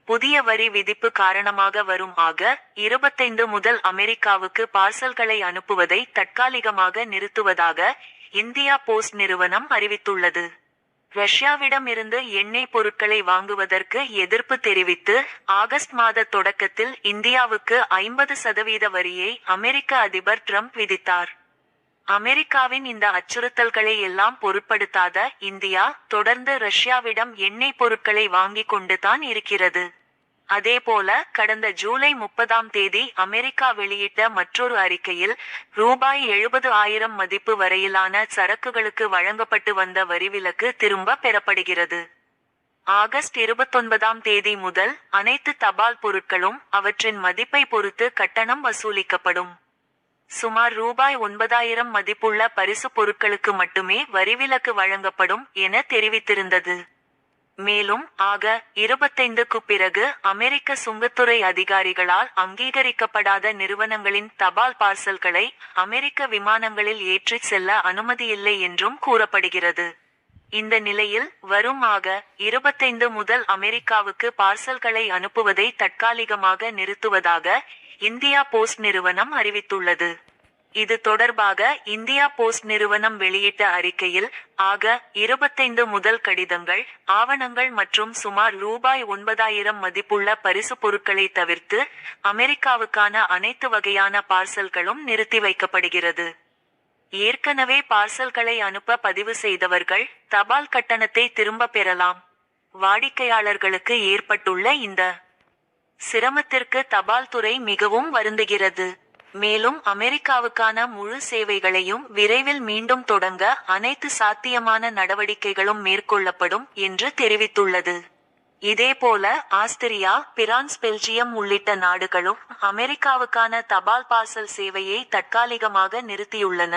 புதிய வரி விதிப்பு காரணமாக வரும் ஆக. 25 முதல் அமெரிக்காவுக்கு பார்சல்களை அனுப்புவதை தற்காலிகமாக நிறுத்துவதாக இந்தியா போஸ்ட் நிறுவனம் அறிவித்துள்ளது. ரஷ்யாவிடம் இருந்து எண்ணெய் பொருட்களை வாங்குவதற்கு எதிர்ப்பு தெரிவித்து ஆகஸ்ட் மாத தொடக்கத்தில் இந்தியாவுக்கு 50% வரியை அமெரிக்க அதிபர் ட்ரம்ப் விதித்தார். அமெரிக்காவின் இந்த அச்சுறுத்தல்களை எல்லாம் பொருட்படுத்தாத இந்தியா தொடர்ந்து ரஷ்யாவிடம் எண்ணெய் பொருட்களை வாங்கிக் கொண்டுதான் இருக்கிறது. அதேபோல கடந்த ஜூலை 30ஆம் தேதி அமெரிக்கா வெளியிட்ட மற்றொரு அறிக்கையில் ரூபாய் 70,000 மதிப்பு வரையிலான சரக்குகளுக்கு வழங்கப்பட்டு வந்த வரிவிலக்கு திரும்ப பெறப்படுகிறது. ஆகஸ்ட் 29ஆம் தேதி முதல் அனைத்து தபால் பொருட்களும் அவற்றின் மதிப்பை பொறுத்து கட்டணம் வசூலிக்கப்படும். சுமார் ரூபாய் 9,000 மதிப்புள்ள பரிசு பொருட்களுக்கு மட்டுமே வரிவிலக்கு வழங்கப்படும் என தெரிவித்திருந்தது. மேலும் ஆக.25க்கு பிறகு அமெரிக்க சுங்கத்துறை அதிகாரிகளால் அங்கீகரிக்கப்படாத நிறுவனங்களின் தபால் பார்சல்களை அமெரிக்க விமானங்களில் ஏற்றிச் செல்ல அனுமதியில்லை என்றும் கூறப்படுகிறது. இந்த நிலையில் வரும் ஆக.25 முதல் அமெரிக்காவுக்கு பார்சல்களை அனுப்புவதை தற்காலிகமாக நிறுத்துவதாக இந்தியா போஸ்ட் நிறுவனம் அறிவித்துள்ளது. இது தொடர்பாக இந்தியா போஸ்ட் நிறுவனம் வெளியிட்ட அறிக்கையில் ஆக.25 முதல் கடிதங்கள், ஆவணங்கள் மற்றும் சுமார் ரூபாய் 9,000 மதிப்புள்ள பரிசு பொருட்களை தவிர்த்து அமெரிக்காவுக்கான அனைத்து வகையான பார்சல்களும் நிறுத்தி வைக்கப்படுகிறது. ஏற்கனவே பார்சல்களை அனுப்ப பதிவு செய்தவர்கள் தபால் கட்டணத்தை திரும்ப பெறலாம். வாடிக்கையாளர்களுக்கு ஏற்பட்டுள்ள இந்த சிரமத்திற்கு தபால் துறை மிகவும் வருந்துகிறது. மேலும் அமெரிக்காவுக்கான முழு சேவைகளையும் விரைவில் மீண்டும் தொடங்க அனைத்து சாத்தியமான நடவடிக்கைகளும் மேற்கொள்ளப்படும் என்று தெரிவித்துள்ளது. இதேபோல ஆஸ்திரியா, பிரான்ஸ், பெல்ஜியம் உள்ளிட்ட நாடுகளும் அமெரிக்காவுக்கான தபால் பார்சல் சேவையை தற்காலிகமாக நிறுத்தியுள்ளன.